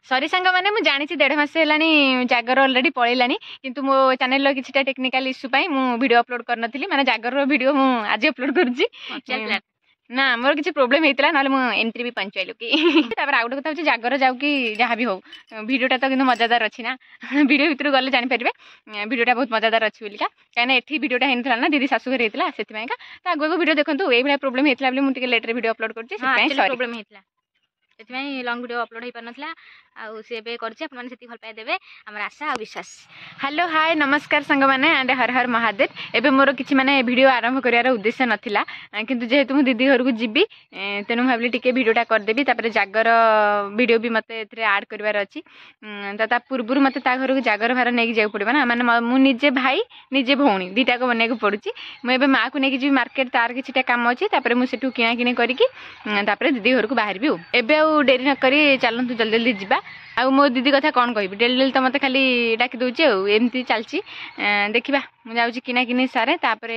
Sorry सांग मैंने मुझे जानी 1.5 मास है जागर ऑलरेडी पलैलानी किंतु मो चैनल किसी टेक्निकल इश्यू मु वीडियो अपलोड कर नथिली माने जागर वीडियो मु आज अपलोड करूची ना मोर किसी प्रोब्लेम होता ना मुझे एमती भी पंचायलु कि आउ गोटे कथा जागर जाऊ कि जहाँ भी हो वीडियोटा तो कितना मजादार अच्छी ना वीडियो भितर गले जानीपारे वीडियोटा बहुत मजादार अच्छी बोलिका कहीं एठी वीडियोटा होता ना दीदी शाशु घर होता से तो आगे वीडियो देखो ये प्रोब्लेम होता मुझे लेटर वीडियो अपलोड कर लंग वीडियो अपलोड हो पार ना आउे कर भल पाई देवे आम आशा और विश्वास। हेलो हाय नमस्कार सांग मैंने एंड हर हर महादेव। एबे मोर किसी माने वीडियो आरंभ करार उद्देश्य नाथिला किंतु जेहेतु मु दीदी घर को जीवी तेणु भाविली टिके वीडियोटा करदेवी तापर जागर वीडियो भी मते एथरे ऐड करबार अछि ता पूर्व मते ता घर को जागर भार नेकी जाऊ पड़बा ना माने मु निजे भाई निजे भौणी दीटा को बने को पड़ुची मु एबे माँ को नेकी जी मार्केट तार किछटा काम अछि तापर मु सेठू किना किने करिकी तापर दीदी घर को बाहर भी एबे डेरी न करी चलतु जल्दी जल्दी जीवा आ मो दीदी कथा कौन कह डेली डेली तो मत खाली डाकी दूचे एमती चलती देखा मुझे किना किनी सारे तापर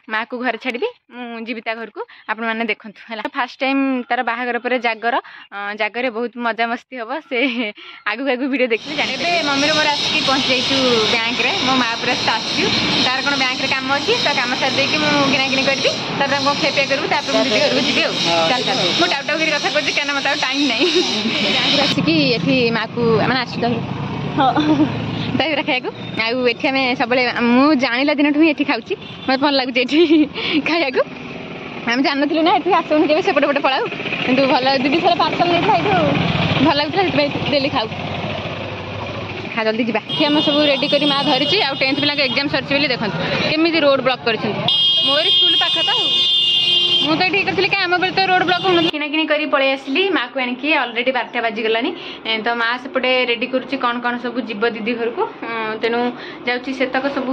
माँ को घर छाड़ी मु जीविता घर को आपण मैंने देखु है फास्ट टाइम तार बाहागर पर जागर जागर बहुत मजा मस्ती हम से आगू आगू वीडियो देखिए जाने मम्मी मोर आसिक पहुँच जाइछु बैंक रे मो माँ पूरा आसू तार कौन बैंक रे काम अच्छी तो काम सारी देकी मुझे किना किनी करी तापर खेपिया करूँ तापर दीदी घर को जी चल चल मुझे टाउ टाउ कथा कर क्या मतलब टाइम नहीं बैंक आसिक ये माँ को मैंने आस दहीबरा खाया आउ आम सब मुझे जानला दिन ही खाऊँ मत भल लगे ये खाया आम जान नु ना ये आसुन के सेपटे पटे पलाऊ कि भल दीदी थोड़ा पार्सल नहीं खाई भल लगे डेली खाऊ खा जल्दी जा आम सब रेडी कर माँ धरी आउ 10th पिला एग्जाम सरी बोली देखो केमी रोड ब्लॉक कर मोर स्कूल पाख तो मुझे ये करी क्या आम बेले तो रोड ब्लॉक हो किना किनी करी पलि आसली माँ को आणिकी अलरेडी 12टा बाजिगलानी तो माँ सेपटे रेडी करुच्ची कौन कौन सब जीव दीदी घर को तेणु जाऊँगी सेतक सब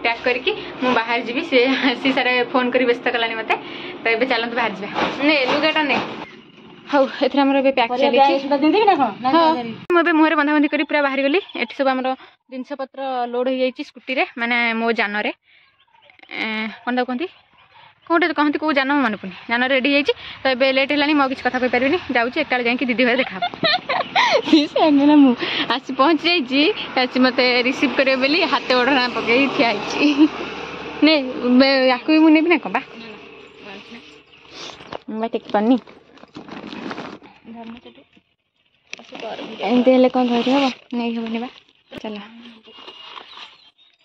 पैक करके मुझे बाहर जी सी सारे फोन कर व्यस्त कलानी मत तो ये चलते बाहर जा ने लुगाटा ने हाँ ये पैक चली मुझे मुहर बंधाबंधी कर पूरा बाहर गली ये सब आम जिनपतर लोड हो जाए स्कूटी माने मो जान कौन कहती कौटे कहते कौ जान मन पड़े जान रेडी हो तो ये लेट है मो किसी कथा कहीपरि जाऊँगी एक जाकि दीदी घर देखा ना मुझे आसी पहुँच जाइए मत रिसीव करे बोली हाथ ओढ़ना पकई ठिया ने या भी मुझे ना कबा टेक पानी एमती कौन धरी हम नहीं हेनी बा चल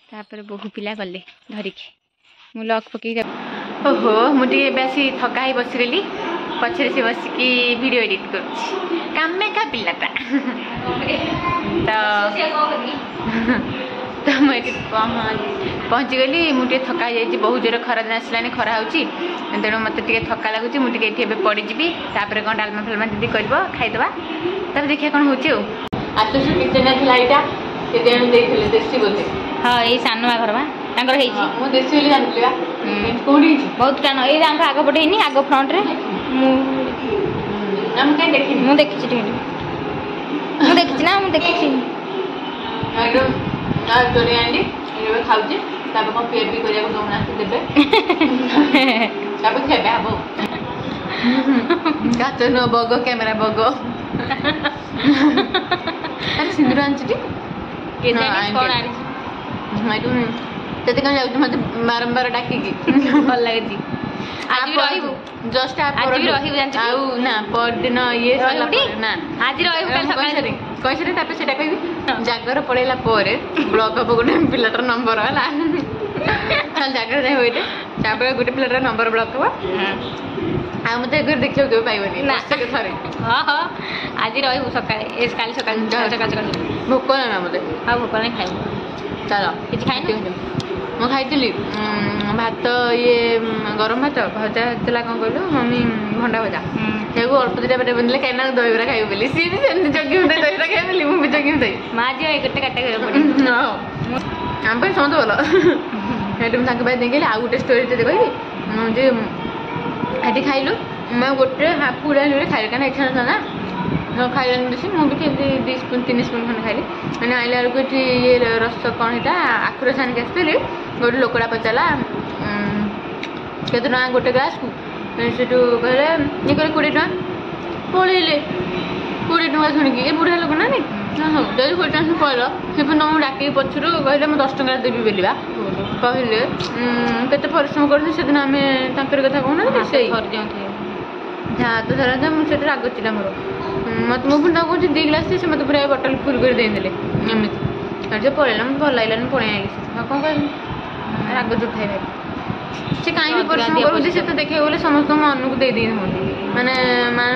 तापर बहु पिला गले धरिकी मु लक पकई ओहो मुझे बेसी थका ही बसीगली पछरे से बसिकी वीडियो एडिट कर का पिलाटा तो मुझे पहुँची गली मुझे थका जाइए बहुत जोर खरा दिन आसलानी खरा हो तेणु मत थका लगुच मुझे ये पड़जी तापर कौन डालमा फालमा दीदी कर खाईदे तब देखिए कौन हो आसुष किचन के देसी बोलते हाँ ये सान घर बा देसी जानती बहुत टाण ये आग पटे आग फ्रंट रे मुझे देखी ना मुझे देखी खाऊे कौन पेट भी करने दौना देवे खेबे हम गात न बग कैमेरा बग अरे सिंदूर आनी तेते कौन जाऊँ मत बारंबार डाकिकी भल लगे जस्ट ना परदिन ये ना आज कैसे कह जागर पड़ेला ब्लॉक हम गोटे पिलाटर नंबर है चल जागर जाए गोटे पिलाटर नंबर ब्लॉक हम आ मत देखा के पाइबनी थे हाँ हाँ आज रू सका सका भोक ना मत हाँ भोक ना खाई चलो कि खाई ମୁଁ ଖାଇଥିଲି ଭାତ ଇଏ ଗରମ ଭାତ ଭଜା ହେଇଥିଲା କ'ଣ କହିଲୁ ମମ୍ମି ଭଣ୍ଡା ଭଜା ସେକୁ ଅଳ୍ପ ଦୁଇଟା ପେଟ ବନ୍ଧିଲେ କାହିଁକି ନା ଦହିବରା ଖାଇବୁ ବୋଲି ସିଏ ବି ସେମିତି ଜଗି ହୁଏ ଦହିବରା ଖାଇବ ବୋଲି ମୁଁ ବି ଜଗି ହୁଏ ମା ଝିଅ ଗୋଟେ କାଟା କରିବାକୁ ପଡ଼ିବ ଆମ ପାଇଁ ସମସ୍ତେ ଭଲ ସେଇଠୁ ମୁଁ ତାଙ୍କ ପାଇଁ ଦେଖିଲି ଆଉ ଗୋଟେ ଷ୍ଟୋରିଟେ କହିବି ଯେ ସେଠି ଖାଇଲୁ ମୁଁ ଗୋଟେ ହାଫ୍ ପୁରା ଖାଇଲି କାହିଁକିନା ଇଚ୍ଛା ନଥିଲା ନା ଖାଇଲାନି ବେଶୀ ମୁଁ ବି କେମିତି 2 ସ୍ପୁନ୍ 3 ସ୍ପୁନ୍ ଖଣ୍ଡେ ଖାଇଲି ମାନେ ଆଇଲା ବେଳକୁ ଏଠି ଇଏ ରସ କ'ଣ ହେଇଟା ଆଖୁ ରସ ଆଣିକି ଆସିଥିଲି ଗୋଟେ ଲୋକଟା ପଚାରିଲା କେତେ ଟଙ୍କା ଗୋଟେ ଗ୍ଲାସ୍କୁ ସେଠୁ କହିଲେ ଇଏ କହିଲେ 20 ଟଙ୍କା ପଳେଇଲେ 20 टଙ୍କା शुणिकी ये बुढ़ा लोक ना हाँ जब 20 टଙ୍କା कहल से तुमको डाक पचर कहले मुझे 10 टଙ୍କା देवी बोलवा कहले केते परिश्रम कर से दिन आम कथा कहना से हाँ तो धर मुझे राग चिला मोर मत मुझे पुणी कौन 2 गिलास से मत पूरा बटल फुल कर देदेले एमती जो पलैला मत भल लगे पड़े आई कौन कह राग जो थे से कहीं परिश्रम करुँच से तो देखा गले समस्त मन को दे मैंने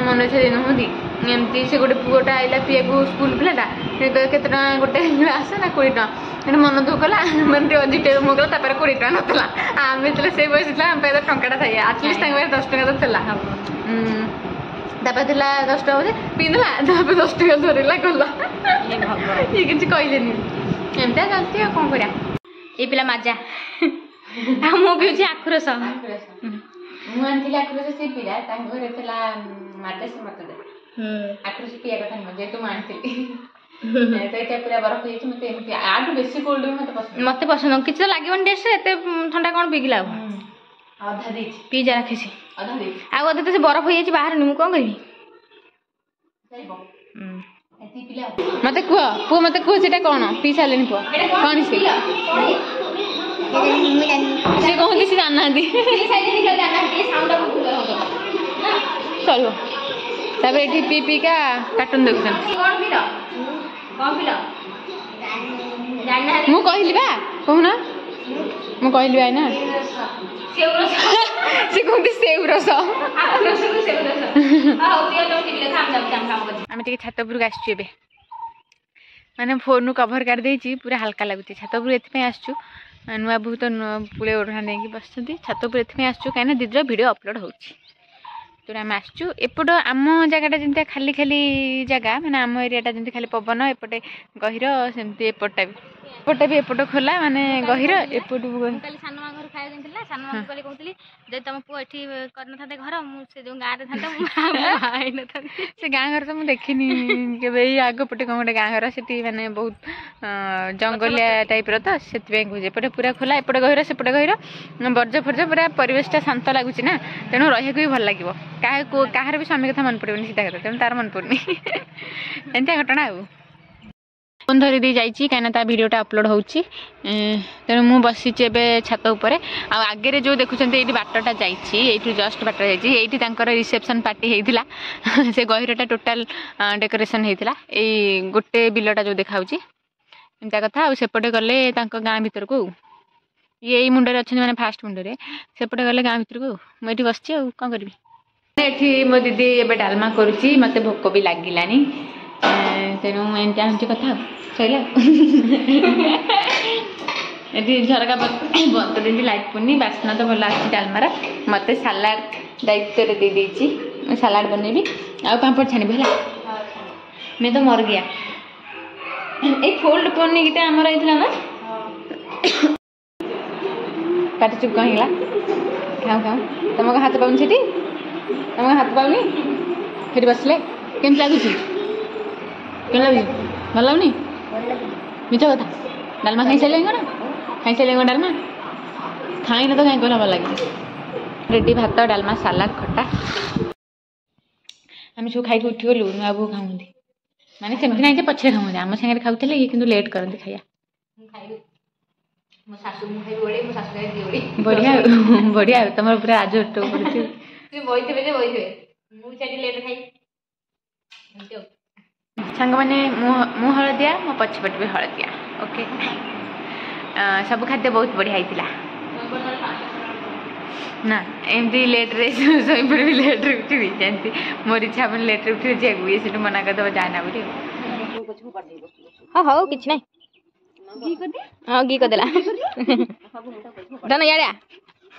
मन इच्छा दे नुहति एमती से गोटे पुअटा आइला पीए को स्कूल पिलाटा केते गोटे गिलास ना 20 टଙ୍କା मन दुख कला मैंने अधिक मुझे कहला 20 टଙ୍କା नाला आम से बस आम टंकाटा था आटलिस्ट 10 टଙ୍କା तो थी तापर 10 टଙ୍କା बोले पीदेला 10 टଙ୍କା धरला गला ये किसी कहलेनी एमती चलती कौन कर ये पिला मजा मु पीछे आखुरस मुझे आखुरस से पीला घर माटे से मत दे आखुरस पीया कथा नुह जेहतु मुझे तो ये पूरा बरफ हो मत आठ बेसी कोल्ड ड्रिंक मत पसंद किसी तो लगे टेस्ट एत ठंडा कौन पीकी लाभ अधा दे पीजा रखी अधा दे आधा तो से बरफ हो जाए बाहर मुझे कौन करी मत कह पु मत कह से कौन पी सारे पु कौन से कहते सी जाना चलो तापर ये पी पी का कार्टून देखुन मु कहली बा कहूना मु कहली बा ना से कहते सेव रस आम टे छात उपरक आसचु माने फोन कभर कर देछि पूरा हल्का लगुच छात उपर एथि आसचु नुआ बहू तो पुले ओढ़ा नहीं बस छात उपर एथि आसचु कहीं दीदर वीडियो अपलोड होछि तो आम आसचु एपट आम जगटा जमी खाली खाली जगह मैंने आम एरियाटा जमी खाली पवन एपटे गहिर सेमती एपटा भी एपट खोला माने गहिर एपट तुम पुआ कर घर से जो गाँव से गाँ घर तो मुझे देखनी के आग पटे कौन गोटे गाँ घर से माने बहुत जंगलिया टाइप तो से एपटे पूरा खोला एपटे गहिर सेपटे गहिर बर्ज फर्ज पूरा परिवेशटा शांत लगुच ना तेणु रही भी भल लगे कहार भी स्वामी कथा मन पड़े सीधा कथा तेणु तार मन पड़नी एमती घटना आ फोन धरी दी जाइए कहीं भिडटा अपलोड होची तेणु मु बसी छात उपर आगे जो देखुं ये बाटटा जाइए जस्ट बाट जाइए रिसेप्शन पार्टी होता से गहिरटा टोटाल डेकोरेशन होता यही गोटे बिलटा जो देखा एमती कथा आसेपटे गले गाँ भीतर को ये मुंडे अच्छा मैंने फास्ट मुंडे सेपटे गले गाँ भीतर को मुझे बस कौन करी ये मो दीदी ए डालमा करुच्ची मत भोक भी लगिलानी तेणु एमती हूँ कथा सैला ये झरका बंद कर लाइट पुनी बास्ना तो भल आसी डालमार मत सालाड दायित्व दे देती सालाड बनैबी आ पापड़ छाणबी है मैं तो मर गया ये फोल्ड पनी गीता आमर होता ना पाटी चुप कहीं खाऊ खाऊ तुम हाथ पाऊनी से तुम हाथ पाऊनी फिर बसले केम लगुच कम लगुच भल लगुनि मिछ कथा डालमा खाई सारे कौन खाई सारे कौन डालमा खाई ना तो कहीं कहना भल लगे रेडी भात डालमा सालाड खटा आम सब खाई उठी गलु नुआ बो खाऊँ माने सेमती ना पछे खाऊँ आम सागर खाऊले ये कि लेट करते खाया बढ़िया बढ़िया तुम पूरा आज सांग मैंने मु हलदिया मो पछपट भी हलदिया ओके सब खाद्य बहुत बढ़िया होता ना एमती लेट्रे शोपड़ी भी लेट्रे उठबी जमी मोर इच्छा अपन लेट्रे उठे जाए से मना करदेव जाना बोली हाँ हौ कि ना हाँ घी करदेला यार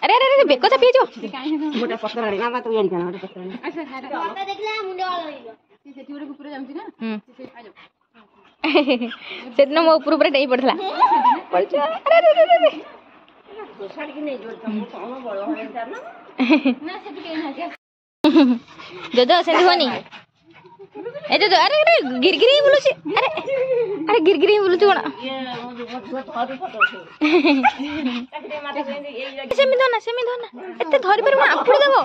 अरे अरे अरे बेक चापी जो से दिन मो ऊपर डेई पड़ता जो से होनी ए जो अरे अरे गिरगिरी बोलुची अरे अरे गिरगिरी बोलुची कोन सेमी धना एते धरि पर आंपुड़ी देबो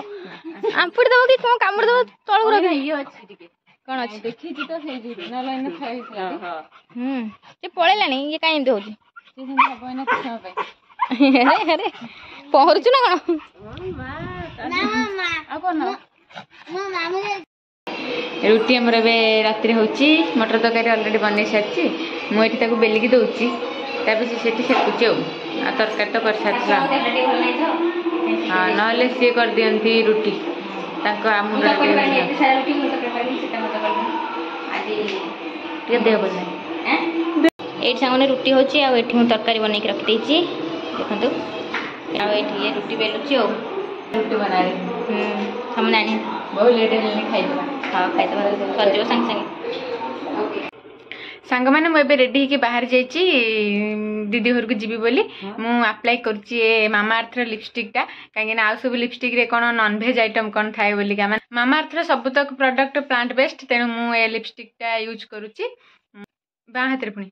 कि कोन कामुड़ देबो तळ गुरा ये अछि कौन अच्छी देखी तो से नला इन खाई से पळेलानी ये काई एमती होची से हम हबो ना कुछ समय अरे अरे पहरछु ना कौन आ कोन रुटी हमर बे रात्रि होची मटर तरकारी ऑलरेडी बनै सारची मु एठी ताको बेलिकी दउची ताबे से सेठी सेकुची आ तरकारी तो कर सारला हां नले से कर दियंती रुटी ताको आमुडा के सारा रुटी मु तो करबी सेटा मत कर आज के देह बोल हैं एठी सामने रुटी होची आ एठी मु तरकारी बनै के रख देची देखंतु आ एठी ये रुटी बेलुची ओ रुटी बना रे सामने आनी बहुत लेट है खाइबा हाँ खाइते सर संगे संगे सांग मैंने मुझे रेडी होकर बाहर जाइए दीदी घर को जीवी बोली मु अप्लाई करुच्ची मामा अर्थ लिपस्टिक टा कहीं आउ सब लिपस्टिक रे कौन नॉनभेज आइटम कौन थाए बोली मामा अर्थ सब तक प्रोडक्ट प्लांट बेस्ड तेणु मुझे लिपस्टिक टा यूज करुच्ची बाँ हाथ पुणी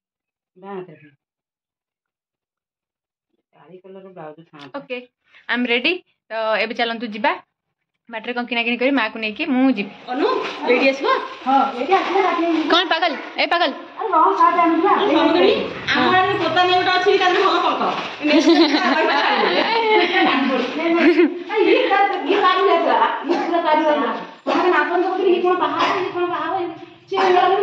ओके आई एम रेडी तो एबे चलंतु जीबा बाटर कौन किना किनी करी माँ को लेकिन मु जी अनु लेडी आसबा हां लेडी आसला कौन पागल ए पागल अरे रह साथ आनुला समगड़ी आमार पता नहीं उटा अछि कान हो पक ये कारू लेतला पूरा कारू लेतला तुम्हारे नापन तो ये कोन बाहर ये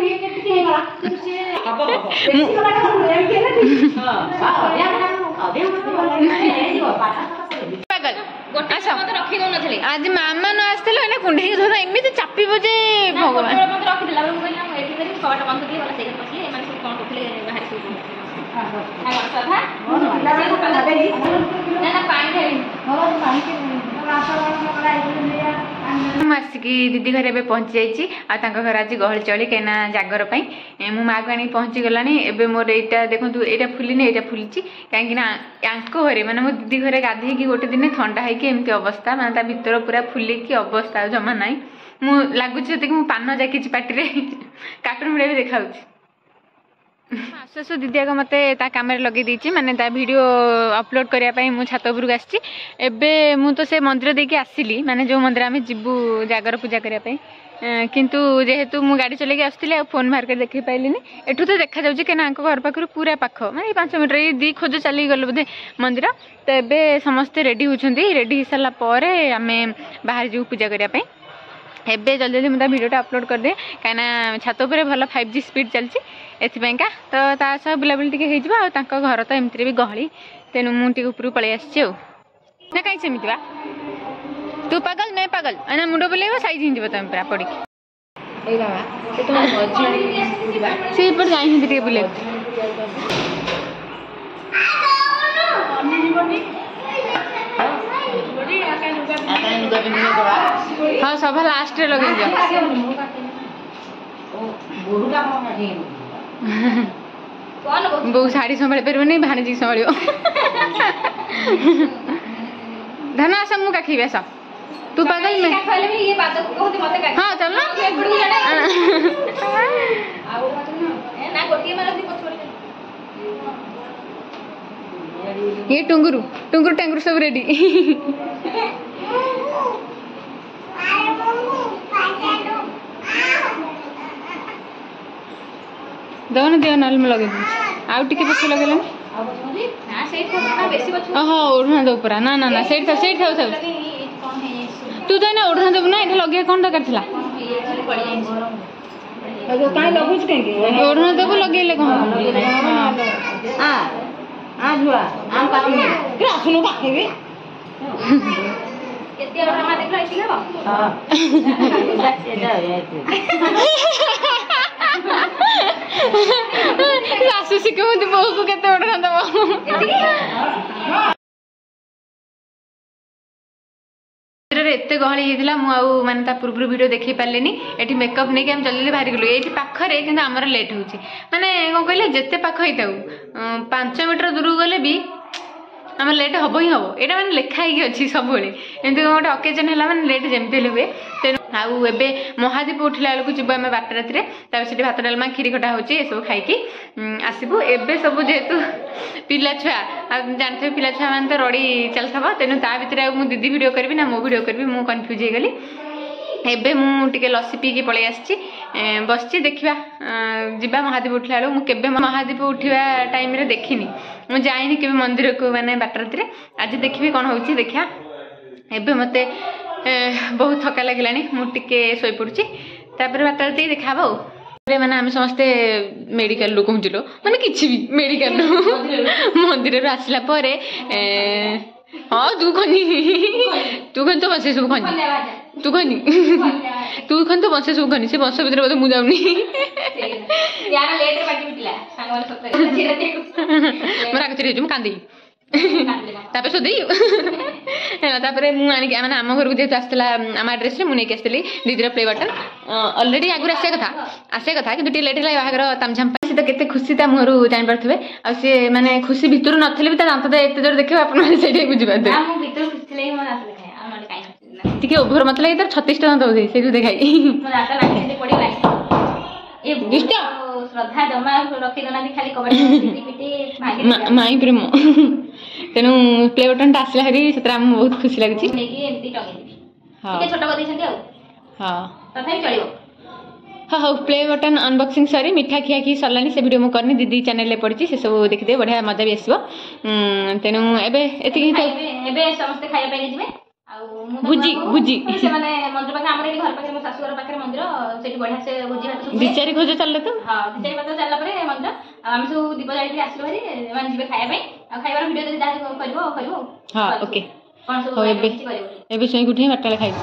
ये केते के गला से हबो बेसी वाला हम लेम के ना हां पागल गोटे मत रखी दो नथले आज मामा न आस्ते एने कुंडे धर एमती चापिबो जे भगवान मत रखी दिला हम कहला हम एठी करी कबाट बंद दिए वाला सेकंड पछले एमान सब कोन उठले बाहर से हां ना ना पानी खाई आसिकी दीदी घर एबे पहुंची जाइए आ घर आज गहली चली कहीं जागर मो माँ को आनी पहुंची गलानी एबे मोर एटा देखो एटा फुलिनी एटा फुलिची कहीं घरे माने मो दीदी घरे गाधे गोटे दिन ठंडा है एमती अवस्था माने भितर पूरा फुलिकी अवस्था जमा ना मु लगुच मु पान जाकी पार्टी कार्टून भिडियो भी देखा आसु आसु दीदी आग मत कम लगे देती माने वीडियो अपलोड करने मुझे छात उपरक आसी मु तो से मंदिर देके आसली माने जो मंदिर आम जीवु जागर पूजा करने किंतु जेहेतु मु गाड़ी चलेकी आसती फोन बाहर कर देख पाइलिनी एठू तो देखा जाऊँ कहीं घर पाखर पूरा पाख माने 5 मीटर ये 2 खोज चली गल बोधे मंदिर तो ये समस्ते रेडी होती रेडी हो सारापर आम बाहर जीव पूजा करने एबे जल्दी जल्दी मुझे वीडियो अपलोड कर दे कहीं छात उपर भल 5G स्पीड चलती एथपाइका तो तासह बुलाबुली टी हो घर तो एमती भी गहली तेणु मुझे ऊपर पलि आसी ना कहीं सेमती बा तू पागल मैं पागल ना मुंड बुलेब साइज हिंज तुम पूरा पड़ी से जाए बुले हाँ सब लास्ट रे लगे बो शाढ़ी संभाली पारे भाणीजी संभाल धन आस मु काखी आस तू पागल में हाँ चल ये टुंगुरु टुंगुरु टैंगुरु सब रेडी दौन दियो ना लगे आउ टिके पछ लगे हाँ ओढ़ना दो पूरा ना ना ना सेठ था तू तो ना ओढ़ना देबू ना ये लगे कौन दरकार था ओढ़ना देबू लगे सासू शिखे मत बो को केते ओढ़ना दब एत गहली होता मुझे मानने पूर्व वीडियो देखी पारे ये मेकअप नहीं कि जल्दी बाहर गलु ये पाखे कि आमर लेट हो माने कौन कहले जिते पाख ही 5 मीटर दूर गले भी आम लेट हम ही हम यहाँ मैंने लिखाई अच्छी सब एमती गोटे अकेजन है मैंने लेट जमी हुए तेणु आउ ए महादीप उठला बेलू जीव आम 12 राति से भात डालमा खीरी खटा हो सब खाई आसबू एबे सब जेहेतु पिला छुआ जानते पिला छुआ मैंने तो रड़ी चलता तेणु ता भर मुझे दीदी वीडियो करी ना मो वीडियो करी मुझे कन्फ्यूज हो गली ଏବେ ମୁଁ ଟିକେ ଲସି ପିଇକି ପଳେଇ ଆସିଛି ବସିଛି ଦେଖିବା ଯିବା ମହାଦୀପ ଉଠିଲା ବେଳକୁ ମୁଁ କେବେ ମହାଦୀପ ଉଠିବା ଟାଇମ୍ରେ ଦେଖିନି ମୁଁ ଯାଇନି କେବେ ମନ୍ଦିରକୁ ମାନେ ବାଟରାତିରେ ଆଜି ଦେଖିବି କ'ଣ ହେଉଛି ଦେଖିବା ଏବେ ମୋତେ ବହୁତ ଥକା ଲାଗିଲାଣି ମୁଁ ଟିକେ ଶୋଇପଡ଼ୁଛି ତାପରେ ବାଟରାତି ଦେଖା ହବ ଆଉ ମାନେ ଆମେ ସମସ୍ତେ ମେଡିକାଲରୁ ପହଞ୍ଚିଲୁ ମାନେ କିଛି ବି ମେଡିକାଲରୁ ମନ୍ଦିରରୁ ଆସିଲା ପରେ ହଁ ତୁ ଖନି ତ ବସେ ସବୁ ଖନି ତୁ ଖନି ତ ବସେ ସବୁ ଖନି ସେ ବଂଶ ଭିତରେ ବୋଧେ ମୁଁ ଯାଉନି ମୋ ରାଗ ଚିରି ହେଇଛୁ ମୁଁ କାନ୍ଦିବି ତାପରେ ସୋଦେଇ ତାପରେ ମୁଁ ଆଣିକି ମାନେ ଆମ ଘରକୁ ଯେହେତୁ ଆସିଥିଲା ଆମ ଆଡ୍ରେସରେ ମୁଁ ନେଇକି ଆସିଥିଲି ଦିଦିର ପ୍ଲେ ବଟନ ଅଲରେଡି ଆଗରୁ ଆସିବା କଥା କିନ୍ତୁ ଟିକେ ଲେଟ୍ ହେଲା ବାହାଘର ତାମଝାମ ପାଇଁ ସେ ତ କେତେ ଖୁସି ତା ମୁହଁରୁ ଜାଣିପାରୁଥିବେ ଆଉ ସେ ମାନେ ଖୁସି ଭିତରୁ ନଥିଲେ ବି ତା ଦାନ୍ତ ଏତେ ଜୋର ଦେଖିବେ ଆପଣମାନେ ସେଇଠି ବୁଝିପାରୁଥିବେ ଟିକେ ଓଭର ମତେ ଲାଗେ ତାର 36ଟା ଦାନ୍ତ ବୋଧେ ସେଇଠୁ ଦେଖାଇ ଶ୍ରଦ୍ଧା ଜମା ରଖିଦଉନାହାନ୍ତି ଖାଲି କବାଟ ମାଇଁ ପ୍ରେମ ତେଣୁ ପ୍ଲେ ବଟନଟା ଆସିଲା ହେରି ସେଥିରେ ଆମକୁ ବହୁତ ଖୁସି ଲାଗୁଛି ନେଇକି ଏମିତି ଟଙ୍ଗେଇଦେବି ଟିକେ ଛୋଟ କରିଦେଇଛନ୍ତି ଆଉ ହଁ ତଥାପି ଚଳିବ हाँ हाँ प्ले बटन अनबॉक्सिंग सरी मिठा खिया खी सरलानी से वीडियो मुझे करनी दीदी चैनल पड़ी से सब देखिदे बढ़िया मजा भी आसो तेणु समस्ते खाया जिवे भुजी भुजी मंदिर पाखे आम घर पाखे मो शाशुघर पाखे मंदिर से बढ़िया से भोजी भात दिचारी खोज चल तो हाँ दिचारी भात चलला मंदिर आम सब दीप जाई आसलु भाई मैंने जी खाया खाइबार वीडियो जब जहाँ कर हाँ ओके हाँ एबे शोई उठी 8 खाई